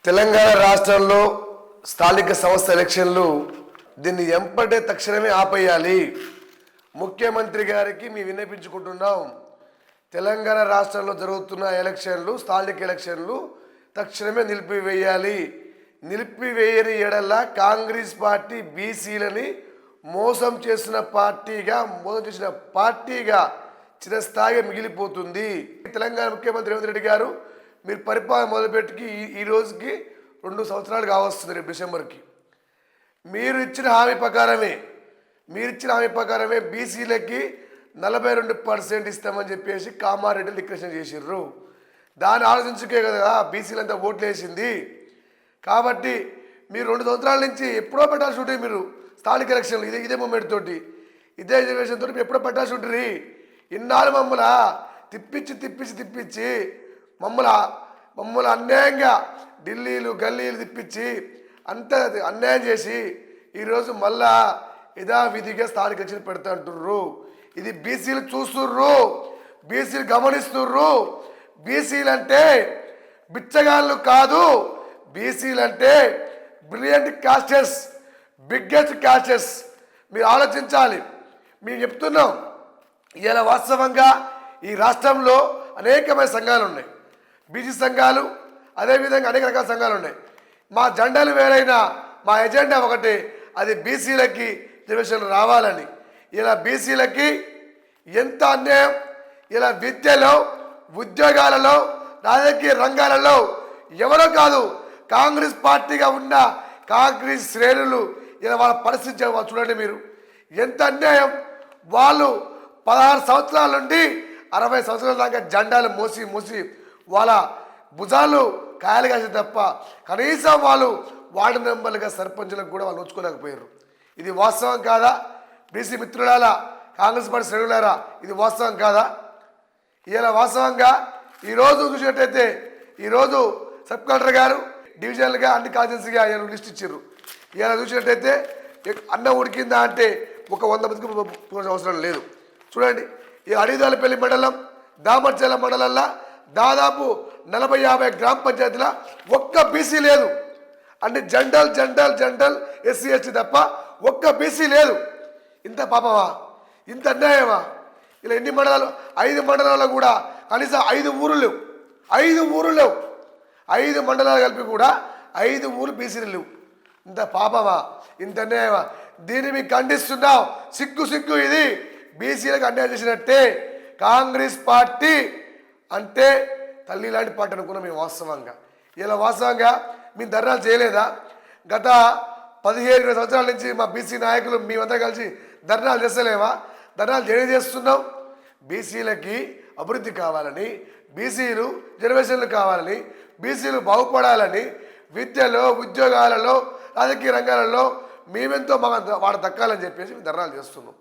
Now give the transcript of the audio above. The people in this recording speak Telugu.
తెలంగాణ రాష్ట్రంలో స్థానిక సంస్థ ఎలక్షన్లు దీన్ని ఎంపటే తక్షణమే ఆపేయాలి. ముఖ్యమంత్రి గారికి మేము విన్నపించుకుంటున్నాం. తెలంగాణ రాష్ట్రంలో జరుగుతున్న ఎలక్షన్లు, స్థానిక ఎలక్షన్లు తక్షణమే నిలిపివేయాలి. నిలిపివేయని ఎడల కాంగ్రెస్ పార్టీ బీసీలని మోసం చేసిన పార్టీగా చిరస్థాయిగా మిగిలిపోతుంది. తెలంగాణ ముఖ్యమంత్రి రేవంత్ రెడ్డి గారు మీరు పరిపాలన మొదలుపెట్టి ఈ రోజుకి 2 సంవత్సరాలు కావస్తుంది. రేపు డిసెంబర్కి మీరు ఇచ్చిన హామీ ప్రకారమే బీసీలకి 42% ఇస్తామని చెప్పేసి కామారెడ్డి డిక్లరేషన్ చేసిర్రు. దాన్ని ఆలోచించుకే కదా బీసీలంతా ఓట్లు వేసింది. కాబట్టి మీరు 2 సంవత్సరాల నుంచి ఎప్పుడో పెట్టాల్సి ఉంటుంది. మీరు స్థానిక ఎలక్షన్లు ఇదే మూమెంట్ తోటి, ఇదే రిజర్వేషన్ తోటి ఎప్పుడో పెట్టాల్సి ఉంటుంది. ఇన్నాళ్ళు తిప్పించి మమ్మల్ని అన్యాయంగా ఢిల్లీలు గల్లీలు తిప్పించి అంత అన్యాయం చేసి ఈరోజు మళ్ళా యథావిధిగా స్థానిక ఎలక్షన్ పెడతా అంటుర్రు. ఇది బీసీలు చూస్తుర్రు, బీసీలు గమనిస్తుర్రు. బీసీలు అంటే బిచ్చగాళ్ళు కాదు, బీసీలు అంటే బ్రిలియంట్ కాస్టెస్, బిగ్గెస్ట్ కాస్టెస్. మీరు ఆలోచించాలి. మేము చెప్తున్నాం, ఇలా వాస్తవంగా ఈ రాష్ట్రంలో అనేకమైన సంఘాలు ఉన్నాయి, బీసీ సంఘాలు, అదేవిధంగా అనేక రకాల సంఘాలు ఉన్నాయి. మా జెండాలు వేరైనా మా ఎజెండా ఒకటి, అది బీసీలకి రిజర్వేషన్లు రావాలని. ఇలా బీసీలకి ఎంత అన్యాయం! ఇలా విద్యలో, ఉద్యోగాలలో, రాజకీయ రంగాలలో ఎవరో కాదు, కాంగ్రెస్ పార్టీగా ఉన్న కాంగ్రెస్ శ్రేణులు ఇలా వాళ్ళ పరిస్థితి చూడండి. మీరు ఎంత అన్యాయం! వాళ్ళు 16 సంవత్సరాల నుండి 60 సంవత్సరాల దాకా జెండాలు మోసి వాళ్ళ భుజాలు కాయలు కాసి తప్ప కనీసం వాళ్ళు వార్డు మెంబర్లుగా సర్పంచులకు కూడా వాళ్ళు నోచుకోలేకపోయారు. ఇది వాస్తవం కాదా? బీసీ మిత్రులారా, కాంగ్రెస్ పార్టీ శ్రేణులారా, ఇది వాస్తవం కాదా? ఇలా వాస్తవంగా ఈరోజు చూసినట్టయితే ఈరోజు సబ్ కలెక్టర్ గారు డివిజన్లుగా అన్ని కాన్స్టిట్యున్సీగా ఆయన లిస్ట్ ఇచ్చారు. ఇలా చూసినట్టయితే అన్నం ఉడికిందా అంటే ఒక 100 మందికి అవసరం లేదు. చూడండి, ఈ అడిదాలపల్లి మండలం, దామర్చల మండలంలో దాదాపు 40-50 గ్రామ పంచాయతీల ఒక్క బీసీ లేదు. అంటే జనరల్ ఎస్సీ ఎస్టీ తప్ప ఒక్క బీసీ లేదు. ఇంత పాపమా, ఇంత అన్యాయమా? ఇలా ఎన్ని మండలాలు? 5 మండలాల్లో కూడా కనీసం 5 ఊరు లేవు. 5 మండలాలు కలిపి కూడా 5 ఊరు బీసీలు లేవు. ఇంత పాపమా, ఇంత అన్యాయమా? దీన్ని మేము ఖండిస్తున్నాం. సిగ్గు ఇది. బీసీలకు అన్యాయం చేసినట్టే. కాంగ్రెస్ పార్టీ అంటే తల్లి లాంటి పార్టీ అనుకున్నాం మేము వాస్తవంగా. ఇలా వాస్తవంగా మేము ధర్నాలు చేయలేదా? గత 15-20 సంవత్సరాల నుంచి మా బీసీ నాయకులు మేమంతా కలిసి ధర్నాలు చేస్తలేమా? ధర్నాలు చేస్తున్నాం. బీసీలకి అభివృద్ధి కావాలని, బీసీలు రిజర్వేషన్లు కావాలని, బీసీలు బాగుపడాలని, విద్యలో, ఉద్యోగాలలో, రాజకీయ రంగాలలో మేమెంతో వాడు దక్కాలని చెప్పేసి మేము ధర్నాలు చేస్తున్నాం.